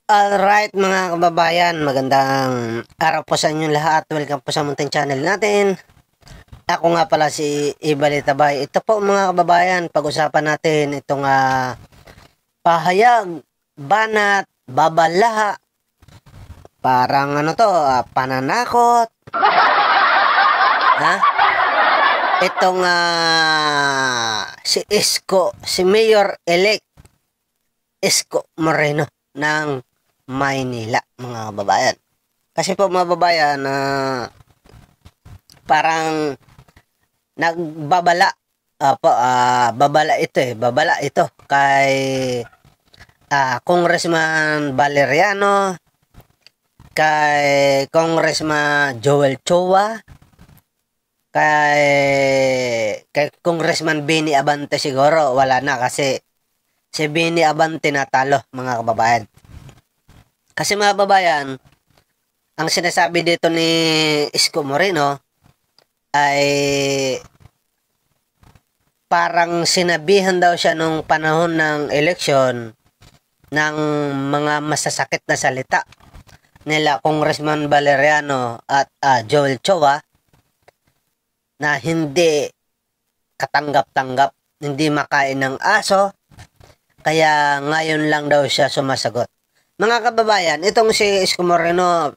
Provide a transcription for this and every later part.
Alright mga kababayan, magandang araw po sa inyo lahat. Welcome po sa munting channel natin. Ako nga pala si Ibali Tabay. Ito po mga kababayan, pag-usapan natin itong pahayag, banat, babala. Parang pananakot. Ha? Itong si Isko, si Mayor-elect Isko Moreno ng Maynila, mga kababayan. Kasi po mga kababayan, parang nagbabala, babala ito kay Congressman Valeriano, kay Congressman Joel Chua, kay Congressman Benny Abante. Siguro wala na kasi si Benny Abante natalo, mga kababayan. Kasi mga kababayan, ang sinasabi dito ni Isko Moreno ay parang sinabihan daw siya nung panahon ng eleksyon ng mga masasakit na salita nila Congressman Valeriano at Joel Chua na hindi katanggap-tanggap, hindi makain ng aso, kaya ngayon lang daw siya sumasagot. Mga kababayan, itong si Isko Moreno,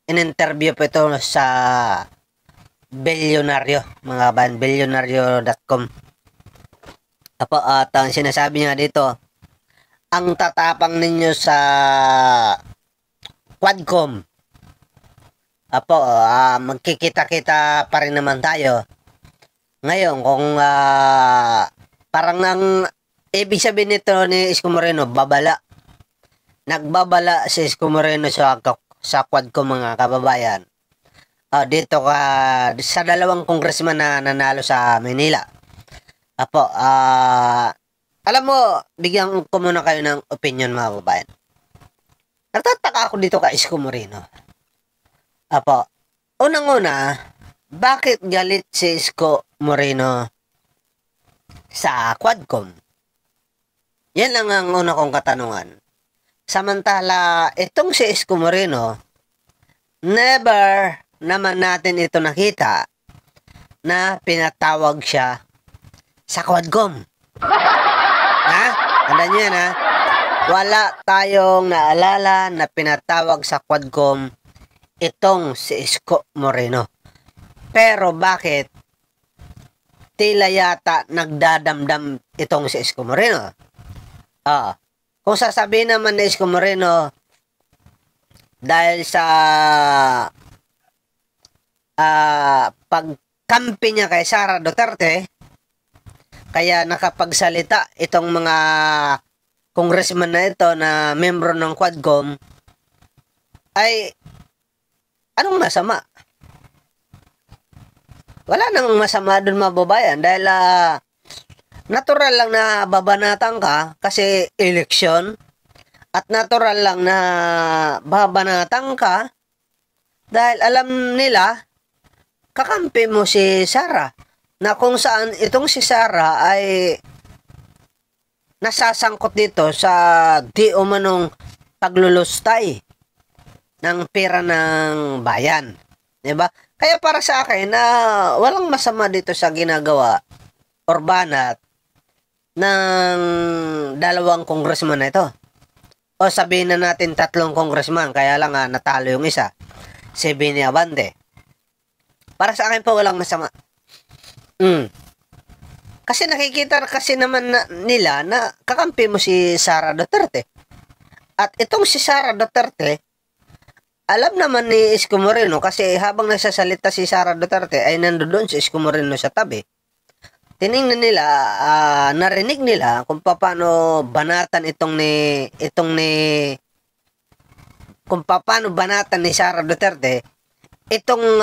in-interview po ito sa Bilyonaryo, mga kababayan, bilyonaryo.com. At ang sinasabi niya dito, ang tatapang ninyo sa Quadcom. Magkikita-kita pa rin naman tayo. Ngayon, kung parang ang ibig sabihin nito ni Isko Moreno, babala. Nagbabala si Isko Moreno sa Quadcom, mga kababayan. Dito sa dalawang congressman na nanalo sa Manila. Alam mo, bigyan ko muna kayo ng opinion, mga kababayan. Nagtataka ako dito kay Isko Moreno. Unang-una, bakit galit si Isko Moreno sa Quadcom? Yan lang ang una kong katanungan. Samantala, itong si Isko Moreno, never naman natin ito nakita na pinatawag siya sa Quadcom. Ha? Tandaan nyo yan, ha? Wala tayong naalala na pinatawag sa Quadcom itong si Isko Moreno. Pero bakit tila yata nagdadamdam itong si Isko Moreno? Kung sasabihin naman ni Isko Moreno dahil sa pagkampi niya kay Sara Duterte, kaya nakapagsalita itong mga congressman na ito na membro ng Quadcom, ay anong masama? Wala nang masama doon, mga babayan, dahil natural lang na babanatan ka kasi eleksyon, at natural lang na babanatan ka dahil alam nila kakampi mo si Sara, na kung saan itong si Sara ay nasasangkot dito sa di umanong paglulustay ng pera ng bayan. Diba? Kaya para sa akin na walang masama dito sa ginagawa or banat ng dalawang congressman na ito. O sabihin na natin 3 congressman, kaya lang natalo yung isa, si Benny Abante. Para sa akin po walang masama. Kasi nakikita kasi naman nila na kakampi mo si Sara Duterte. At itong si Sara Duterte, alam naman ni Isko Moreno, kasi habang nagsasalita si Sara Duterte ay nandoon si Isko Moreno sa tabi. Tiningnan nila, narinig nila kung paano banatan kung paano banatan ni Sara Duterte itong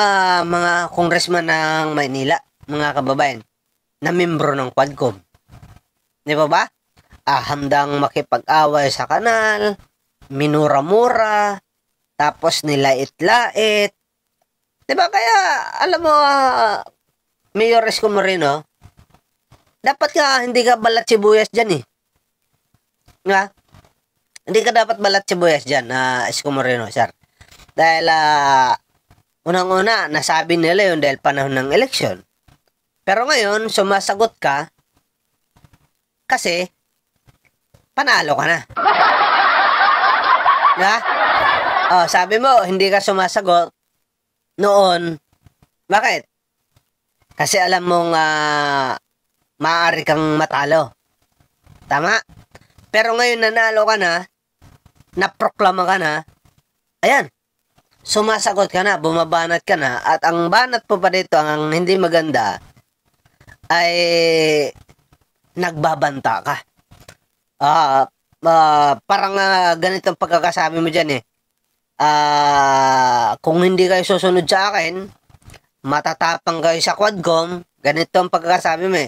mga congressman ng Maynila, mga kababayan, na membro ng Quadcom. Di ba? Handang makipag-away sa kanal, minura-mura, tapos nilait-lait. Diba? Kaya, alam mo, Mayor Isko Moreno, dapat ka, hindi ka balat sibuyas dyan eh. Nga? Hindi ka dapat balat sibuyas dyan, Isko Moreno, sir. Dahil, unang-una, nasabi nila yun dahil panahon ng eleksyon. Pero ngayon, sumasagot ka kasi panalo ka na. Na? Sabi mo, hindi ka sumasagot noon. Bakit? Kasi alam mong maaari kang matalo. Tama? Pero ngayon nanalo ka na, naproklama ka na, ayan, sumasagot ka na, bumabanat ka na, at ang banat po pa dito, ang hindi maganda, ay nagbabanta ka. Parang ganitong pagkakasabi mo dyan kung hindi kayo susunod sa akin, matatapang kayo sa Quadcom, ganito ang pagkakasabi mo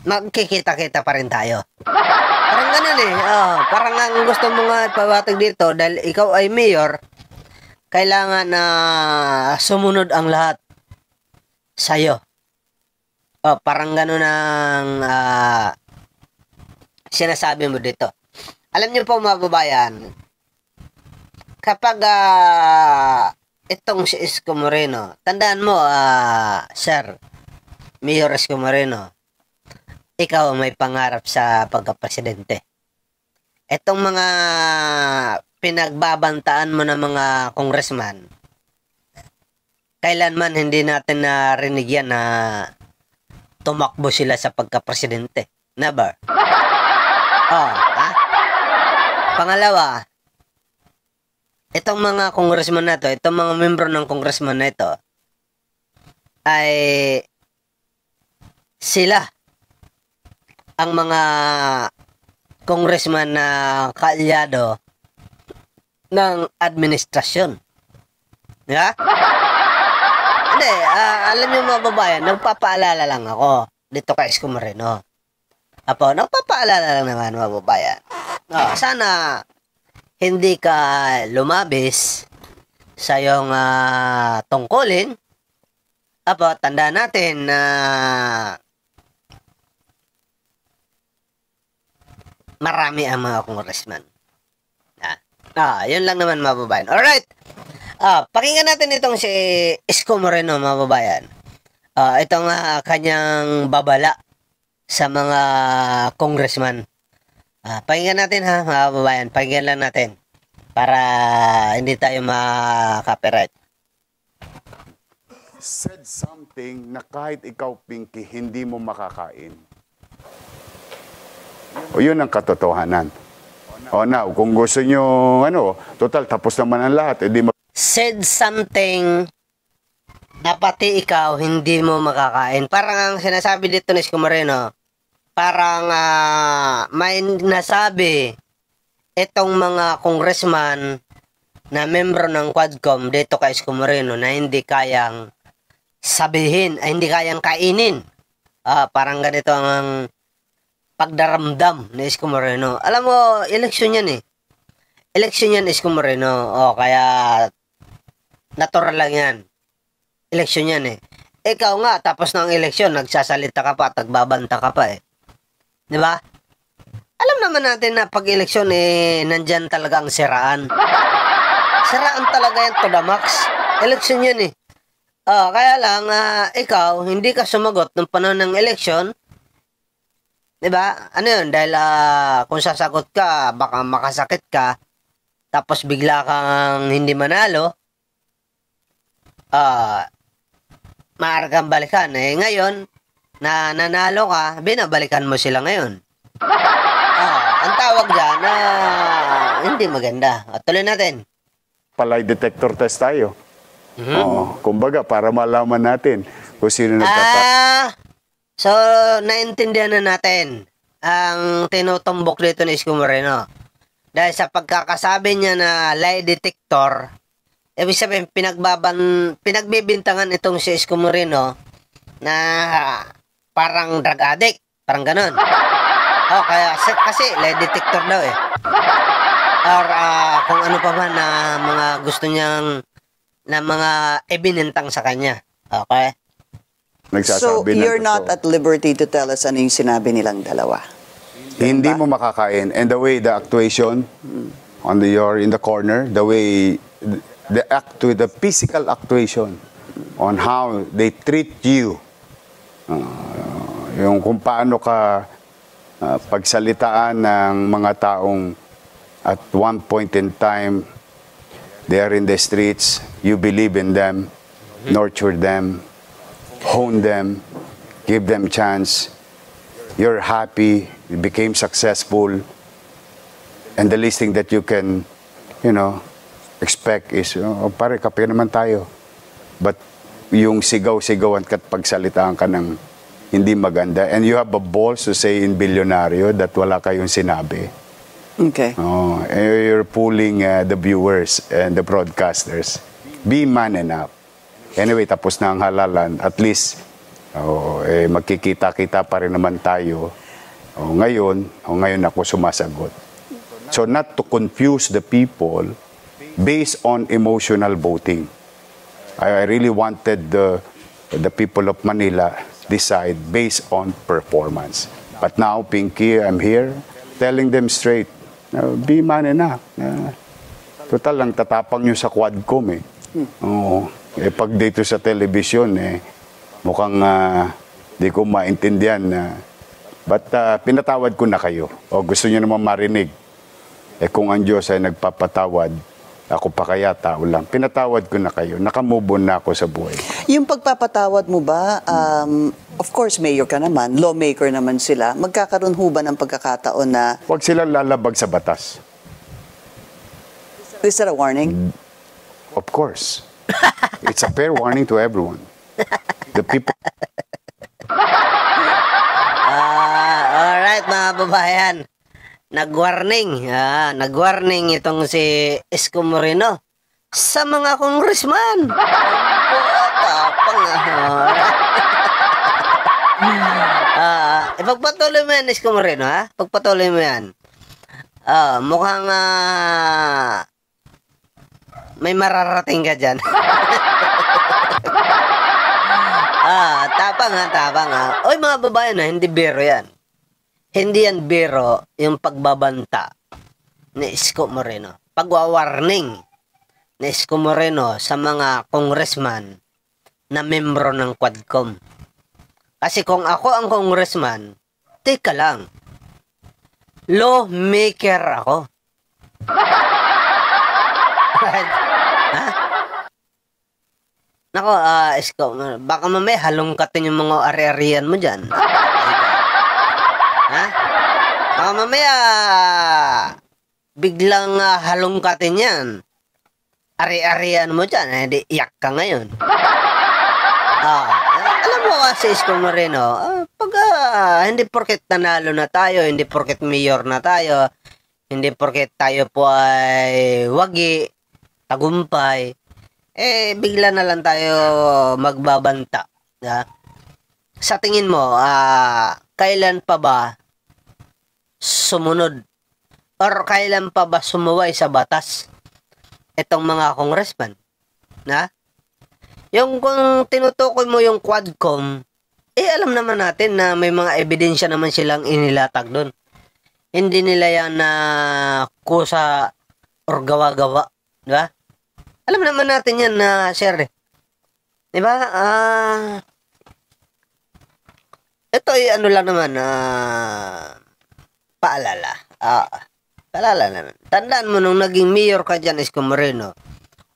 magkikita-kita pa rin tayo. Parang ganun parang ang gusto mo nga ipabatag dito, dahil ikaw ay mayor, kailangan na sumunod ang lahat sa'yo. Parang ganun ang sinasabi mo dito. Alam niyo po mga babayan, kapag itong si Isko Moreno, tandaan mo, Sir Mayor Isko Moreno, ikaw may pangarap sa pagka-presidente. Itong mga pinagbabantaan mo ng mga congressman, kailanman hindi natin narinig yan na tumakbo sila sa pagka-presidente. Never. Pangalawa, itong mga congressman na to, itong mga membro ng congressman na ito, ay sila ang mga congressman na kaalyado ng administrasyon. Yeah? Hindi, alam niyo mga babayan, nagpapaalala lang ako dito kay Isko Moreno. Nagpapaalala lang naman mga babayan. Sana hindi ka lumabis sa iyong tungkulin. Tandaan natin na marami ang mga congressman. Yun lang naman mga babayan. Alright. Pakinggan natin itong si Isko Moreno mga babayan. Itong kanyang babala sa mga congressman. Pakinggan natin mga babayan. Pakinggan lang natin para hindi tayo ma-copyright. Said something na kahit ikaw, Pinky, hindi mo makakain. O yun ang katotohanan. Now, kung gusto nyo, total, tapos naman ang lahat. Said something na pati ikaw hindi mo makakain. Parang ang sinasabi dito ni Isko Moreno, parang may nasabi itong mga congressman na membro ng Quadcom dito kay Isko Moreno na hindi kayang sabihin, hindi kayang kainin. Parang ganito ang pagdaramdam ni Isko Moreno. Alam mo, eleksyon yan Eleksyon yan, Isko Moreno. Kaya natural lang yan. Eleksyon yan Ikaw nga, tapos ng eleksyon, nagsasalita ka pa, tagbabanta ka pa Di ba? Alam naman natin na pag eleksyon nandyan talaga ang siraan. Siraan talaga yan to the max. Eleksyon yan Kaya lang, ikaw, hindi ka sumagot ng panahon ng eleksyon. Diba? Ano yun? Dahil kung sasagot ka, baka makasakit ka, tapos bigla kang hindi manalo, maaari kang balikan. Ngayon, na nanalo ka, binabalikan mo sila ngayon. Ang tawag dyan na hindi maganda. Tuloy natin. Palay detector test tayo. Kumbaga, para malaman natin kung sino So, naintindihan na natin ang tinutumbok dito ni Isko Moreno. Dahil sa pagkakasabi niya na lie detector, ibig sabihin, pinagbibintangan itong si Isko Moreno na parang drug addict. Parang ganun. Kasi lie detector daw Or kung ano pa man na mga gusto niyang na mga ebinentang sa kanya. Okay? So, you're not at liberty to tell us ano yung sinabi nilang dalawa? Hindi mo makakain. And the way the actuation you're in the corner, the way the physical actuation on how they treat you, yung kung paano ka pagsalitaan ng mga taong at one point in time they are in the streets, you believe in them, nurture them, hone them, give them chance. You're happy, you became successful, and the least thing that you can, expect is, pare, kape naman tayo. But yung sigaw-sigawan ka't pagsalitaan ka ng hindi maganda, and you have a balls to say in Bilyonaryo that wala kayong sinabi. Okay. You're pulling the viewers and the broadcasters. Be man enough. Anyway, tapos na ang halalan. At least, magkikita-kita pa rin naman tayo. Ngayon ako sumasagot. So not to confuse the people based on emotional voting. I really wanted the people of Manila decide based on performance. But now, Pinky, I'm here telling them straight, be man enough. Total lang, tatapang nyo sa Quadcom eh. Pag dito sa television mukhang di ko maintindihan. But pinatawad ko na kayo. O gusto nyo naman marinig. Kung ang Diyos ay nagpapatawad, ako pa kaya tao lang. Pinatawad ko na kayo. Nakamove on na ako sa buhay. Yung pagpapatawad mo ba, of course, mayor ka naman, lawmaker naman sila. Magkakaroon ho ba ng pagkakataon na... Huwag silang lalabag sa batas. Is that a warning? Of course. It's a fair warning to everyone. The people... Alright mga babayan. Nag-warning itong si Isko Moreno sa mga congressman. Ipagpatuloy mo yan, Isko Moreno, ha? Pagpatuloy mo yan. Mukhang may mararating ka dyan. Tapang ha. Oy mga babayan hindi biro yan. Hindi yan biro yung pagbabanta ni Isko Moreno. Pagwawarning ni Isko Moreno sa mga congressman na membro ng Quadcom. Kasi kung ako ang congressman, teka lang, lawmaker ako. Ha? Nako, Isko, baka mamaya halongkatin yung mga ari-arian mo dyan. Ha? Baka mamaya biglang halongkatin yan. Ari-arian mo dyan, di iyak ka ngayon. Alam mo kasi, Isko Moreno, pag hindi porket nanalo na tayo, hindi porket mayor na tayo, hindi porket tayo po ay wagi, tagumpay, bigla na lang tayo magbabanta. Yeah? Sa tingin mo, kailan pa ba sumunod or kailan pa ba sumuway sa batas itong mga congressman? Na? Yung kung tinutukoy mo yung Quadcom, alam naman natin na may mga ebidensya naman silang inilatag doon. Hindi nila yan na kusa or gawa-gawa. Diba? Alam naman natin yan na, sir. Diba? Ito ay ano lang naman, paalala. Paalala naman. Tandaan mo nung naging mayor ka dyan, Isko Moreno,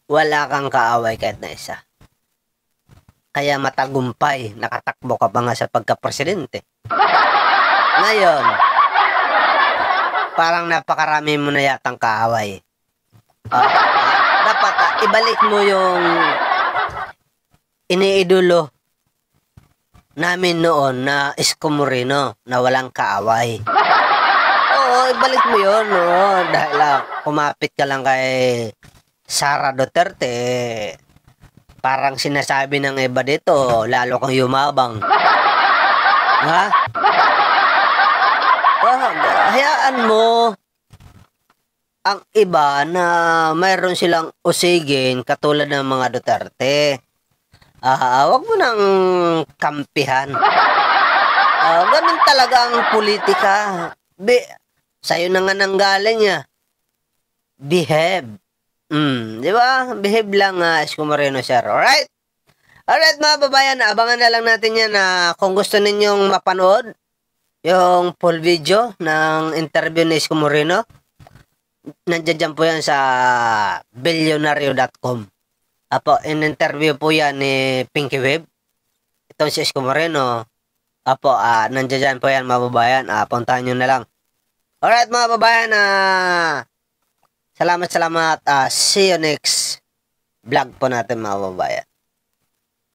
wala kang kaaway kahit na isa. Kaya matagumpay, nakatakbo ka pa nga sa pagka-presidente. Ngayon, parang napakarami mo na yatang kaaway. Dapat ibalik mo yung iniidolo namin noon na Isko Moreno na walang kaaway. Oo, ibalik mo yun, no? Dahil kumapit ka lang kay Sara Duterte, parang sinasabi ng iba dito, lalo kang yumabang. Ha? Hayaan mo ang iba na mayroon silang usigin katulad ng mga Duterte. Wag mo nang kampihan. Ganun talaga ang politika. Sa'yo na nga nanggaling niya. Behave. Di ba? Behave lang, Isko Moreno, sir. Alright? Alright, mga babayan, abangan na lang natin yan na kung gusto ninyong mapanood yung full video ng interview ni Isko Moreno. Nandiyan dyan po yan sa billionario.com. Apo, in-interview po yan ni Pinky Web. Itong si Isko Moreno. Apo, nandiyan dyan po yan, mga babayan. Puntahan nyo na lang. Alright, mga babayan, salamat. See you next vlog po natin, mga babayan.